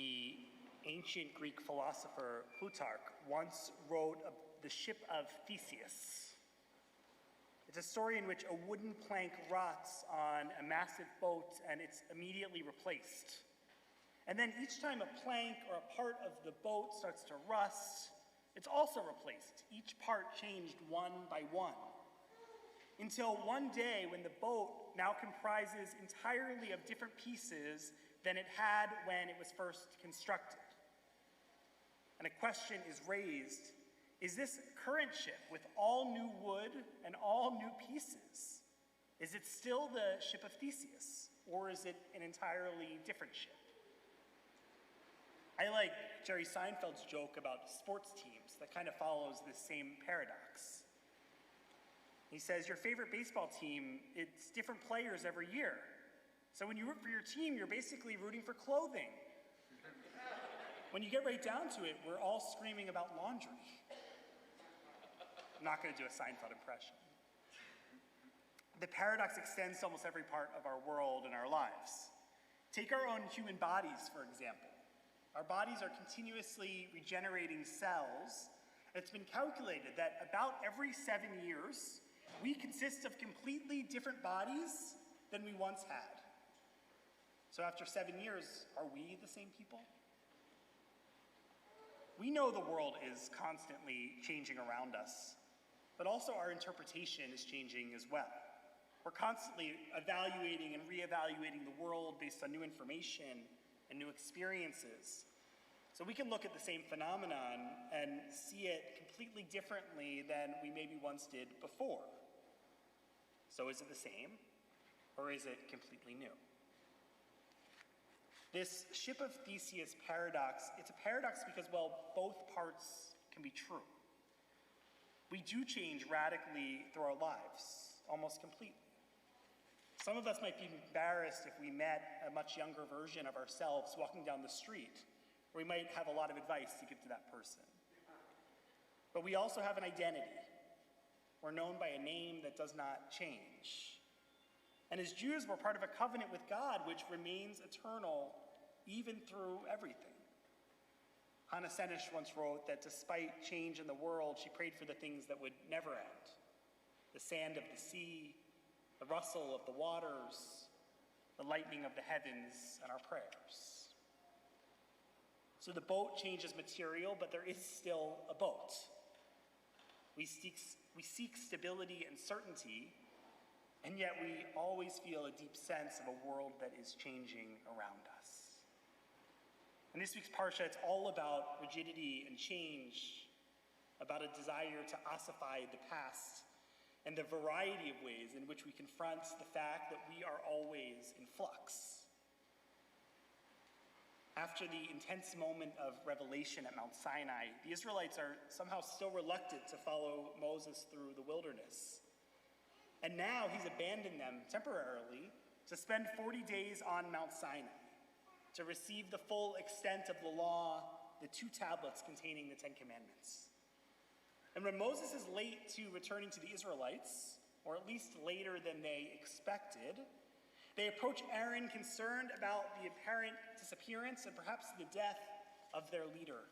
The ancient Greek philosopher Plutarch once wrote of the ship of Theseus. It's a story in which a wooden plank rots on a massive boat and it's immediately replaced. And then each time a plank or a part of the boat starts to rust, it's also replaced, each part changed one by one. Until one day when the boat now comprises entirely of different pieces than it had when it was first constructed. And a question is raised, is this current ship with all new wood and all new pieces, is it still the ship of Theseus, or is it an entirely different ship? I like Jerry Seinfeld's joke about sports teams that kind of follows this same paradox. He says, your favorite baseball team, it's different players every year. So when you root for your team, you're basically rooting for clothing. When you get right down to it, we're all screaming about laundry. I'm not going to do a Seinfeld impression. The paradox extends to almost every part of our world and our lives. Take our own human bodies, for example. Our bodies are continuously regenerating cells. It's been calculated that about every 7 years, we consist of completely different bodies than we once had. So after 7 years, are we the same people? We know the world is constantly changing around us, but also our interpretation is changing as well. We're constantly evaluating and reevaluating the world based on new information and new experiences. So we can look at the same phenomenon and see it completely differently than we maybe once did before. So is it the same, or is it completely new? This ship of Theseus paradox, it's a paradox because, well, both parts can be true. We do change radically through our lives, almost completely. Some of us might be embarrassed if we met a much younger version of ourselves walking down the street, or we might have a lot of advice to give to that person. But we also have an identity. We're known by a name that does not change. And as Jews, we're part of a covenant with God which remains eternal even through everything. Hannah Senish once wrote that despite change in the world, she prayed for the things that would never end. The sand of the sea, the rustle of the waters, the lightning of the heavens, and our prayers. So the boat changes material, but there is still a boat. We seek stability and certainty, and yet we always feel a deep sense of a world that is changing around us. In this week's Parsha, it's all about rigidity and change, about a desire to ossify the past, and the variety of ways in which we confront the fact that we are always in flux. After the intense moment of revelation at Mount Sinai, the Israelites are somehow still reluctant to follow Moses through the wilderness. And now he's abandoned them temporarily to spend 40 days on Mount Sinai to receive the full extent of the law, the 2 tablets containing the 10 Commandments. And when Moses is late to returning to the Israelites, or at least later than they expected, they approach Aaron concerned about the apparent disappearance and perhaps the death of their leader.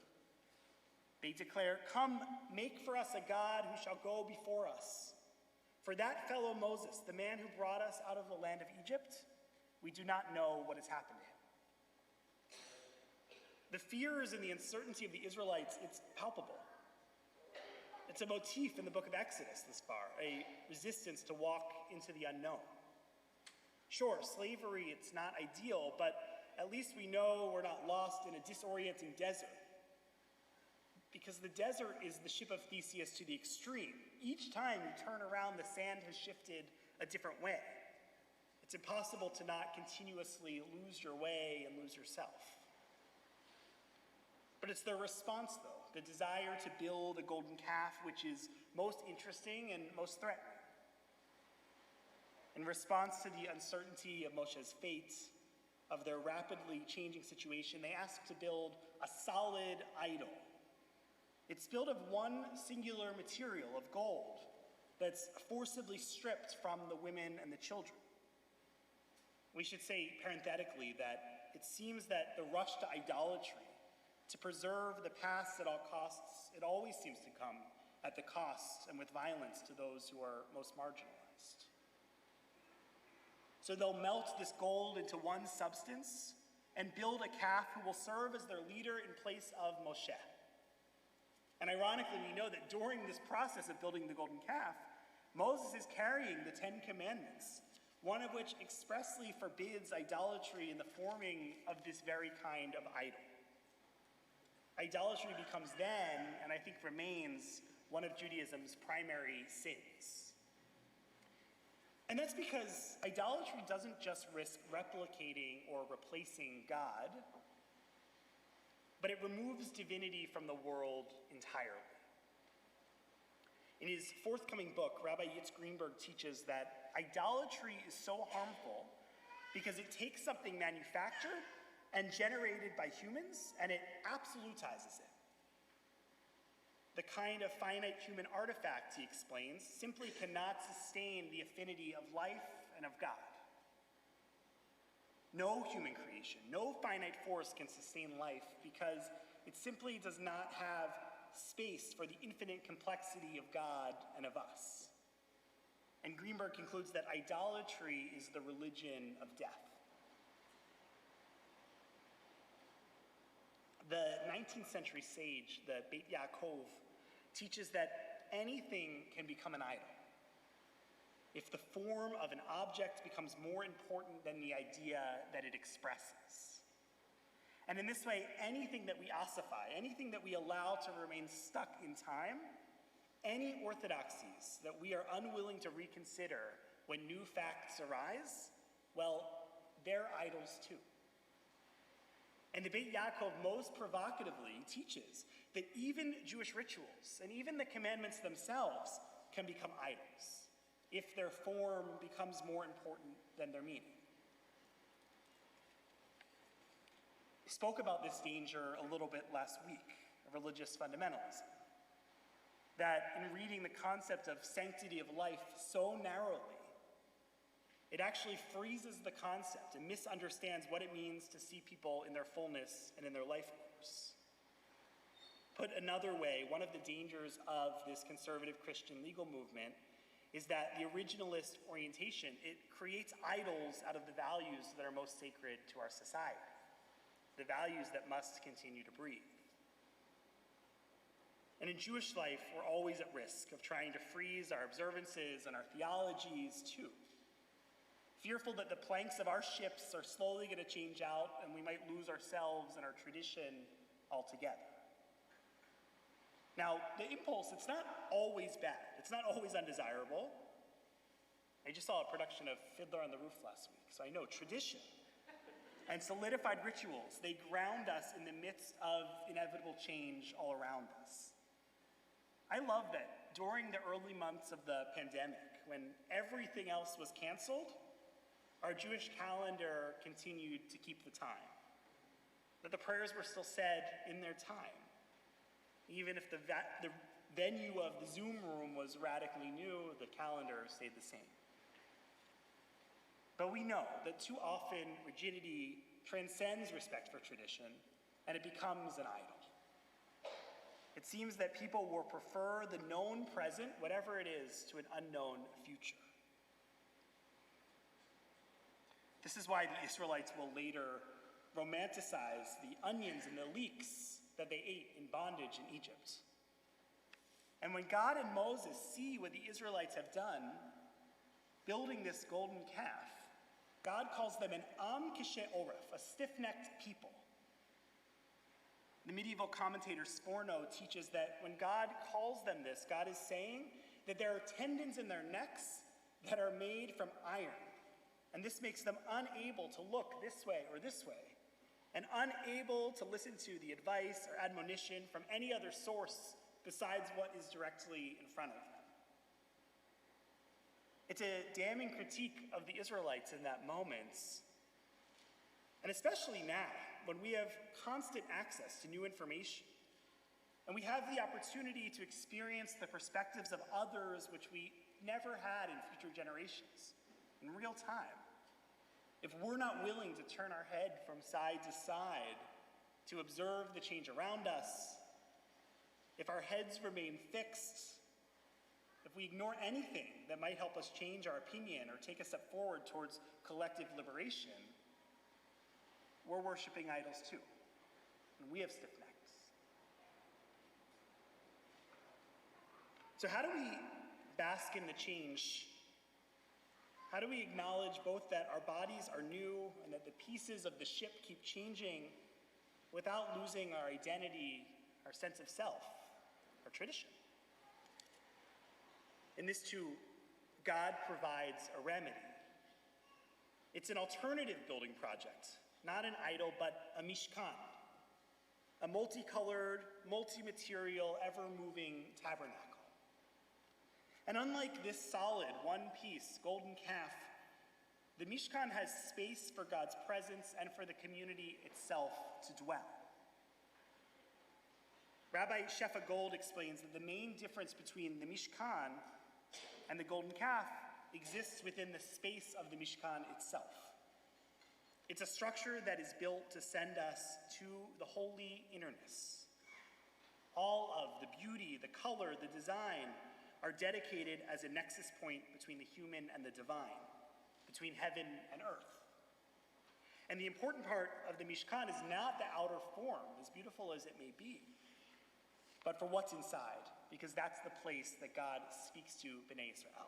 They declare, "Come, make for us a God who shall go before us. For that fellow Moses, the man who brought us out of the land of Egypt, we do not know what has happened to him." The fears and the uncertainty of the Israelites, it's palpable. It's a motif in the book of Exodus this far, a resistance to walk into the unknown. Sure, slavery, it's not ideal, but at least we know we're not lost in a disorienting desert. Because the desert is the ship of Theseus to the extreme. Each time you turn around, the sand has shifted a different way. It's impossible to not continuously lose your way and lose yourself. But it's their response, though, the desire to build a golden calf, which is most interesting and most threatening. In response to the uncertainty of Moshe's fate, of their rapidly changing situation, they ask to build a solid idol. It's built of one singular material, of gold, that's forcibly stripped from the women and the children. We should say parenthetically that it seems that the rush to idolatry, to preserve the past at all costs, it always seems to come at the cost and with violence to those who are most marginalized. So they'll melt this gold into one substance and build a calf who will serve as their leader in place of Moshe. And ironically, we know that during this process of building the golden calf, Moses is carrying the 10 Commandments, one of which expressly forbids idolatry in the forming of this very kind of idol. Idolatry becomes then, and I think remains, one of Judaism's primary sins. And that's because idolatry doesn't just risk replicating or replacing God, but it removes divinity from the world entirely. In his forthcoming book, Rabbi Greenberg teaches that idolatry is so harmful because it takes something manufactured and generated by humans and it absolutizes it. The kind of finite human artifact, he explains, simply cannot sustain the affinity of life and of God. No human creation, no finite force can sustain life because it simply does not have space for the infinite complexity of God and of us. And Greenberg concludes that idolatry is the religion of death. The 19th century sage, the Beit Yaakov, teaches that anything can become an idol if the form of an object becomes more important than the idea that it expresses. And in this way, anything that we ossify, anything that we allow to remain stuck in time, any orthodoxies that we are unwilling to reconsider when new facts arise, well, they're idols too. And the Beit Yaakov most provocatively teaches that even Jewish rituals and even the commandments themselves can become idols if their form becomes more important than their meaning. We spoke about this danger a little bit last week of religious fundamentalism. That in reading the concept of sanctity of life so narrowly, it actually freezes the concept and misunderstands what it means to see people in their fullness and in their life course. Put another way, one of the dangers of this conservative Christian legal movement is that the originalist orientation, it creates idols out of the values that are most sacred to our society, the values that must continue to breathe. And in Jewish life, we're always at risk of trying to freeze our observances and our theologies too, fearful that the planks of our ships are slowly going to change out and we might lose ourselves and our tradition altogether. Now, the impulse, it's not always bad. It's not always undesirable. I just saw a production of Fiddler on the Roof last week, so I know tradition and solidified rituals, they ground us in the midst of inevitable change all around us. I love that during the early months of the pandemic, when everything else was canceled, our Jewish calendar continued to keep the time, that the prayers were still said in their time. Even if the venue of the Zoom room was radically new, the calendar stayed the same. But we know that too often rigidity transcends respect for tradition, and it becomes an idol. It seems that people will prefer the known present, whatever it is, to an unknown future. This is why the Israelites will later romanticize the onions and the leeks that they ate in bondage in Egypt. And when God and Moses see what the Israelites have done, building this golden calf, God calls them an am kishe oref, a stiff-necked people. The medieval commentator Sporno teaches that when God calls them this, God is saying that there are tendons in their necks that are made from iron. And this makes them unable to look this way or this way, and unable to listen to the advice or admonition from any other source besides what is directly in front of them. It's a damning critique of the Israelites in that moment, and especially now, when we have constant access to new information, and we have the opportunity to experience the perspectives of others which we never had in future generations, in real time. if we're not willing to turn our head from side to side to observe the change around us, if our heads remain fixed, if we ignore anything that might help us change our opinion or take a step forward towards collective liberation, we're worshiping idols too, and we have stiff necks. So how do we bask in the change? How do we acknowledge both that our bodies are new and that the pieces of the ship keep changing without losing our identity, our sense of self, our tradition? In this too, God provides a remedy. It's an alternative building project, not an idol, but a Mishkan, a multicolored, multi-material, ever-moving tabernacle. And unlike this solid, one-piece golden calf, the Mishkan has space for God's presence and for the community itself to dwell. Rabbi Shefa Gold explains that the main difference between the Mishkan and the golden calf exists within the space of the Mishkan itself. It's a structure that is built to send us to the holy innerness. All of the beauty, the color, the design are dedicated as a nexus point between the human and the divine, between heaven and earth. And the important part of the Mishkan is not the outer form, as beautiful as it may be, but for what's inside, because that's the place that God speaks to Bnei Israel.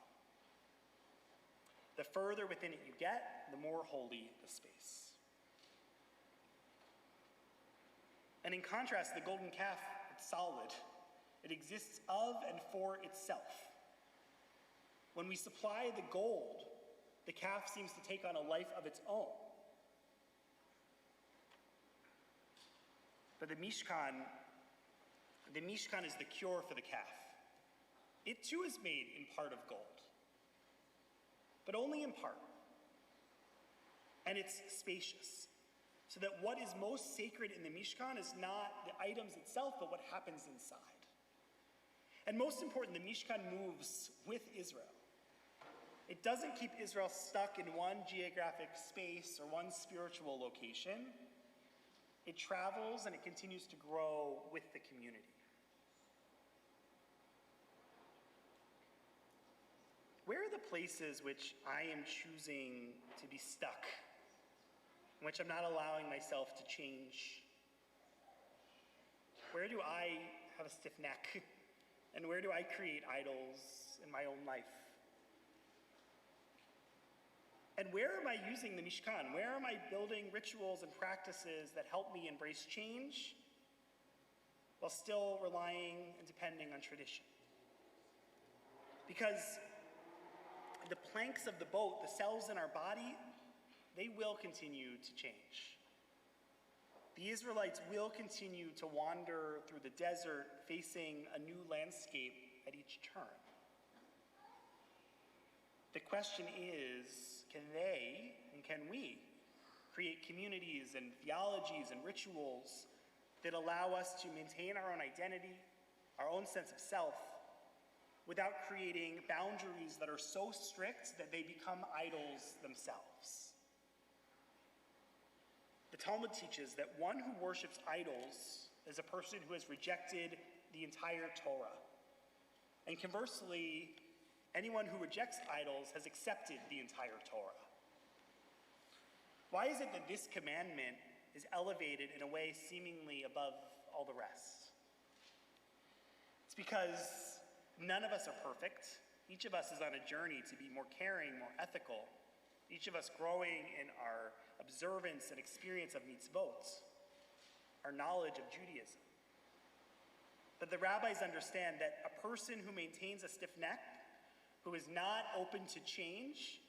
The further within it you get, the more holy the space. And in contrast, the golden calf, it's solid. It exists of and for itself. When we supply the gold, the calf seems to take on a life of its own. But the Mishkan is the cure for the calf. It too is made in part of gold, but only in part. And it's spacious, so that what is most sacred in the Mishkan is not the items itself, but what happens inside. And most important, the Mishkan moves with Israel. It doesn't keep Israel stuck in one geographic space or one spiritual location. It travels and it continues to grow with the community. Where are the places which I am choosing to be stuck, in which I'm not allowing myself to change? Where do I have a stiff neck? And where do I create idols in my own life? And where am I using the Mishkan? Where am I building rituals and practices that help me embrace change while still relying and depending on tradition? Because the planks of the boat, the cells in our body, they will continue to change. The Israelites will continue to wander through the desert, facing a new landscape at each turn. The question is, can they and can we create communities and theologies and rituals that allow us to maintain our own identity, our own sense of self, without creating boundaries that are so strict that they become idols themselves? The Talmud teaches that one who worships idols is a person who has rejected the entire Torah. And conversely, anyone who rejects idols has accepted the entire Torah. Why is it that this commandment is elevated in a way seemingly above all the rest? It's because none of us are perfect. Each of us is on a journey to be more caring, more ethical. Each of us growing in our observance and experience of mitzvot, our knowledge of Judaism. But the rabbis understand that a person who maintains a stiff neck, who is not open to change,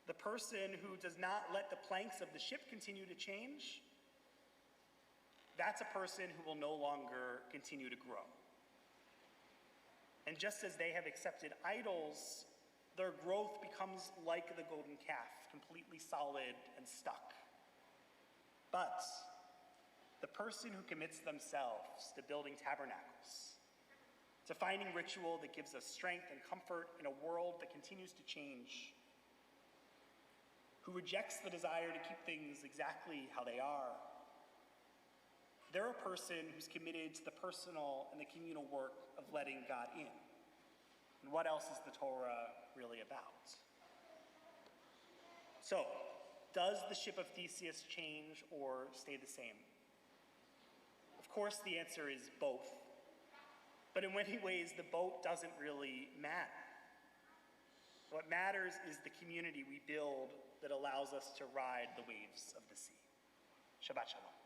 the person who does not let the planks of the ship continue to change, that's a person who will no longer continue to grow. And just as they have accepted idols, their growth becomes like the golden calf, completely solid and stuck. But the person who commits themselves to building tabernacles, to finding ritual that gives us strength and comfort in a world that continues to change, who rejects the desire to keep things exactly how they are. They're a person who's committed to the personal and the communal work of letting God in. And what else is the Torah really about? So, does the ship of Theseus change or stay the same? Of course, the answer is both. But in many ways, the boat doesn't really matter. What matters is the community we build that allows us to ride the waves of the sea. Shabbat shalom.